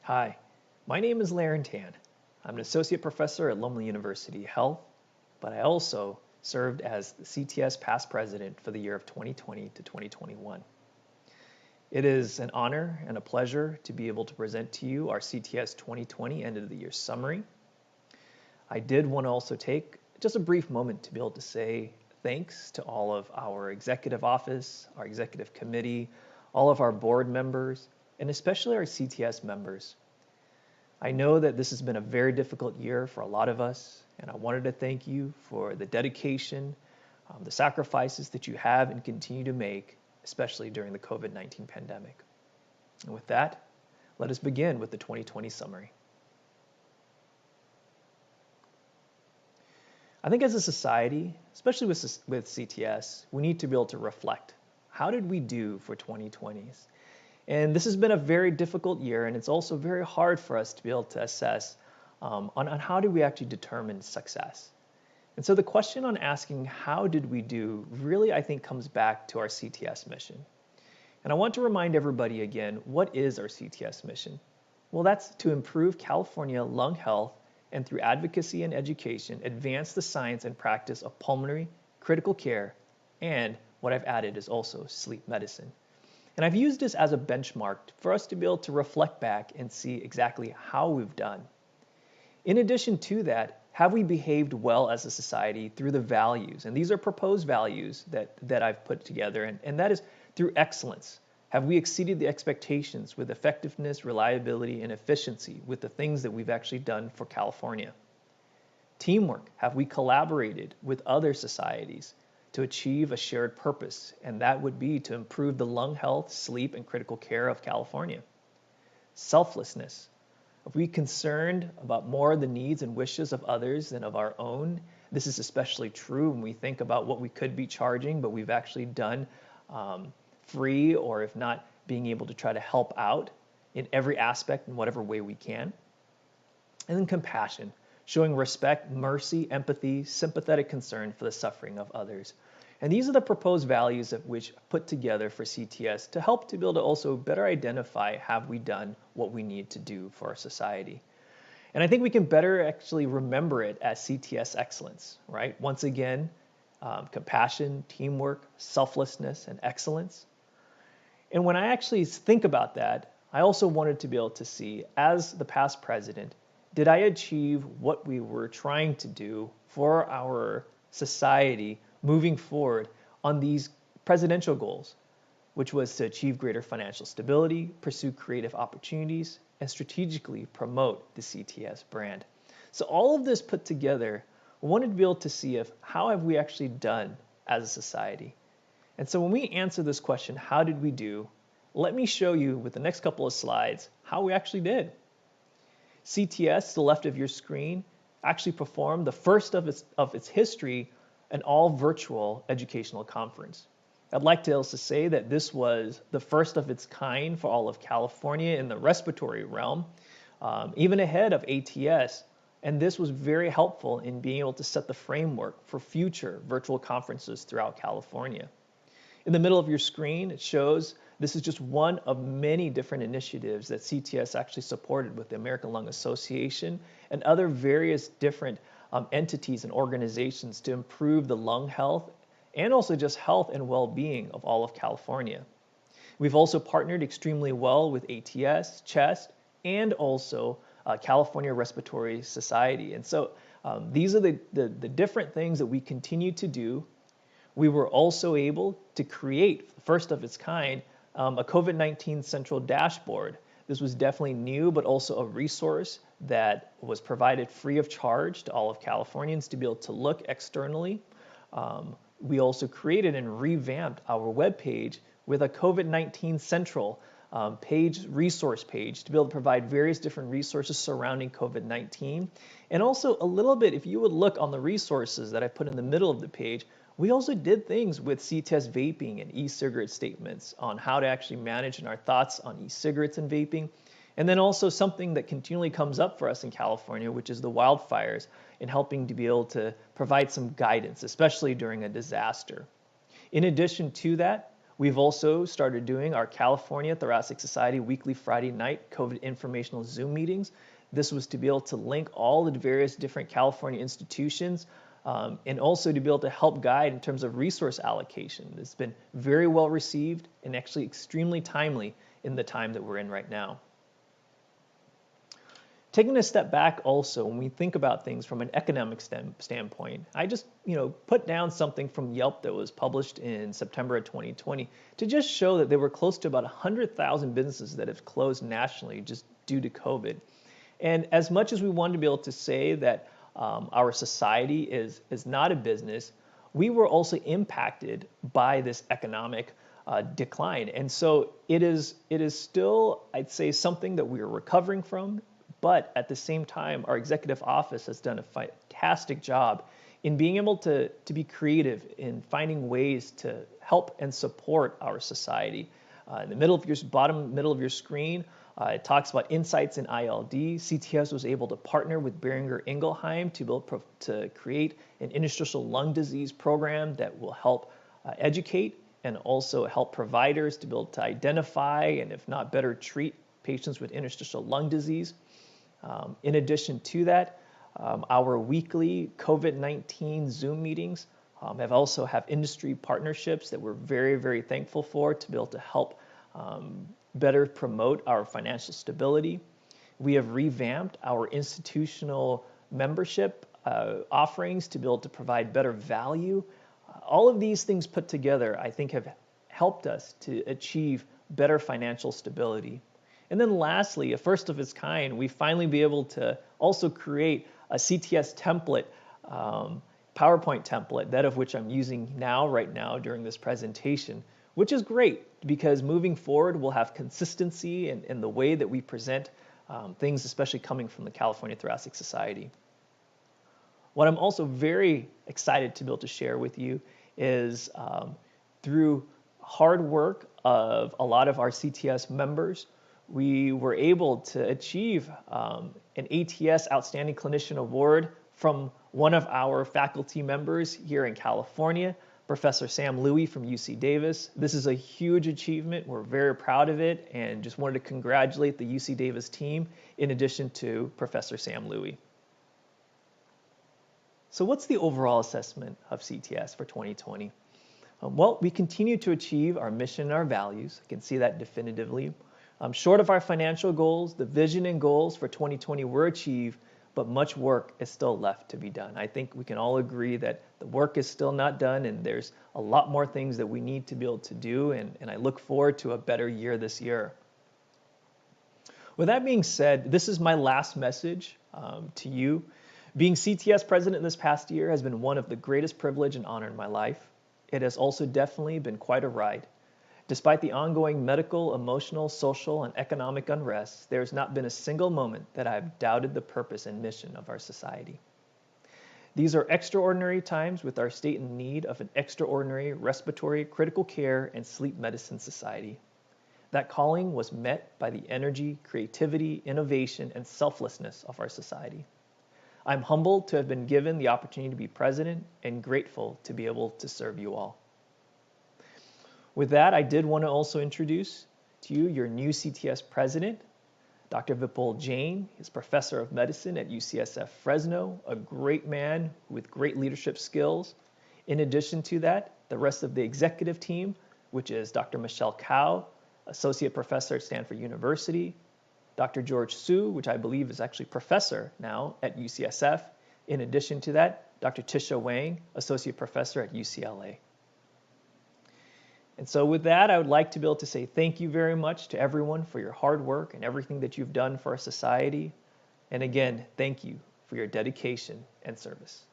Hi, my name is Laren Tan. I'm an associate professor at Lowell University Health, but I also served as the CTS past president for the year of 2020 to 2021. It is an honor and a pleasure to be able to present to you our CTS 2020 end of the year summary. I did want to also take just a brief moment to be able to say thanks to all of our executive office, our executive committee, all of our board members, and especially our CTS members. I know that this has been a very difficult year for a lot of us, and I wanted to thank you for the dedication, the sacrifices that you have and continue to make, especially during the COVID-19 pandemic. And with that, let us begin with the 2020 summary. I think as a society, especially with CTS, we need to be able to reflect. How did we do for 2020s? And this has been a very difficult year, and it's also very hard for us to be able to assess on how do we actually determine success. And so the question on asking how did we do really, I think, comes back to our CTS mission. And I want to remind everybody again, what is our CTS mission? Well, that's to improve California lung health and through advocacy and education, advance the science and practice of pulmonary, critical care, and what I've added is also sleep medicine. And I've used this as a benchmark for us to be able to reflect back and see exactly how we've done. In addition to that, have we behaved well as a society through the values? And these are proposed values that I've put together, and that is through excellence. Have we exceeded the expectations with effectiveness, reliability, and efficiency with the things that we've actually done for California? Teamwork. Have we collaborated with other societies to achieve a shared purpose, and that would be to improve the lung health, sleep, and critical care of California? Selflessness. Are we concerned about more the needs and wishes of others than of our own? This is especially true when we think about what we could be charging, but we've actually done free, or if not, being able to try to help out in every aspect in whatever way we can. And then compassion. Showing respect, mercy, empathy, sympathetic concern for the suffering of others. And these are the proposed values of which put together for CTS to help to be able to also better identify have we done what we need to do for our society. And I think we can better actually remember it as CTS excellence, right? Once again, compassion, teamwork, selflessness, and excellence. And when I actually think about that, I also wanted to be able to see, as the past president, did I achieve what we were trying to do for our society moving forward on these presidential goals, which was to achieve greater financial stability, pursue creative opportunities, and strategically promote the CTS brand? So all of this put together, I wanted to be able to see how have we actually done as a society. And so when we answer this question, how did we do? Let me show you with the next couple of slides how we actually did. CTS, to the left of your screen, actually performed the first of its history, an all-virtual educational conference. I'd like to also say that this was the first of its kind for all of California in the respiratory realm, even ahead of ATS, and this was very helpful in being able to set the framework for future virtual conferences throughout California. In the middle of your screen, it shows this is just one of many different initiatives that CTS actually supported with the American Lung Association and other various different entities and organizations to improve the lung health and also just health and well-being of all of California. We've also partnered extremely well with ATS, CHEST, and also California Respiratory Society. And so these are the different things that we continue to do. We were also able to create, first of its kind, a COVID-19 central dashboard. This was definitely new, but also a resource that was provided free of charge to all of Californians to be able to look externally. We also created and revamped our webpage with a COVID-19 central resource page to be able to provide various different resources surrounding COVID-19. And also a little bit, if you would look on the resources that I put in the middle of the page, we also did things with CTS vaping and e-cigarette statements on how to actually manage and our thoughts on e-cigarettes and vaping. And then also something that continually comes up for us in California, which is the wildfires, and helping to be able to provide some guidance, especially during a disaster. In addition to that, We've also started doing our California Thoracic Society weekly Friday night COVID informational Zoom meetings. This was to be able to link all the various different California institutions and also to be able to help guide in terms of resource allocation. It's been very well received and actually extremely timely in the time that we're in right now. Taking a step back also, when we think about things from an economic standpoint, I just put down something from Yelp that was published in September of 2020 to just show that there were close to about 100,000 businesses that have closed nationally just due to COVID. And as much as we wanted to be able to say that our society is not a business, we were also impacted by this economic decline. And so it is still, I'd say, something that we are recovering from. But at the same time, our executive office has done a fantastic job in being able to be creative in finding ways to help and support our society. In the bottom middle of your screen, it talks about insights in ILD. CTS was able to partner with Boehringer Ingelheim to create an interstitial lung disease program that will help educate and also help providers to be able to identify and, if not better, treat patients with interstitial lung disease. In addition to that, our weekly COVID-19 Zoom meetings have industry partnerships that we're very, very thankful for to be able to help better promote our financial stability. We have revamped our institutional membership offerings to be able to provide better value. All of these things put together, I think, have helped us to achieve better financial stability. And then lastly, a first of its kind, we finally be able to also create a CTS template, PowerPoint template, that of which I'm using right now during this presentation, which is great because moving forward, we'll have consistency in the way that we present things, especially coming from the California Thoracic Society. What I'm also very excited to be able to share with you is through hard work of a lot of our CTS members, we were able to achieve an ATS Outstanding Clinician Award from one of our faculty members here in California, Professor Sam Louie from UC Davis. This is a huge achievement. We're very proud of it and just wanted to congratulate the UC Davis team in addition to Professor Sam Louie. So what's the overall assessment of CTS for 2020? Well, we continue to achieve our mission and our values. I can see that definitively. Short of our financial goals, the vision and goals for 2020 were achieved, but much work is still left to be done. I think we can all agree that the work is still not done and there's a lot more things that we need to be able to do, and I look forward to a better year this year. With that being said, this is my last message to you. Being CTS president this past year has been one of the greatest privilege and honor in my life. It has also definitely been quite a ride. Despite the ongoing medical, emotional, social, and economic unrest, there has not been a single moment that I have doubted the purpose and mission of our society. These are extraordinary times with our state in need of an extraordinary respiratory, critical care, and sleep medicine society. That calling was met by the energy, creativity, innovation, and selflessness of our society. I'm humbled to have been given the opportunity to be president and grateful to be able to serve you all. With that, I did want to also introduce to you your new CTS president, Dr. Vipul Jain. He's professor of medicine at UCSF Fresno, a great man with great leadership skills. In addition to that, the rest of the executive team, which is Dr. Michelle Cao, associate professor at Stanford University, Dr. George Su, which I believe is actually professor now at UCSF. In addition to that, Dr. Tisha Wang, associate professor at UCLA. And so with that, I would like to be able to say thank you very much to everyone for your hard work and everything that you've done for our society. And again, thank you for your dedication and service.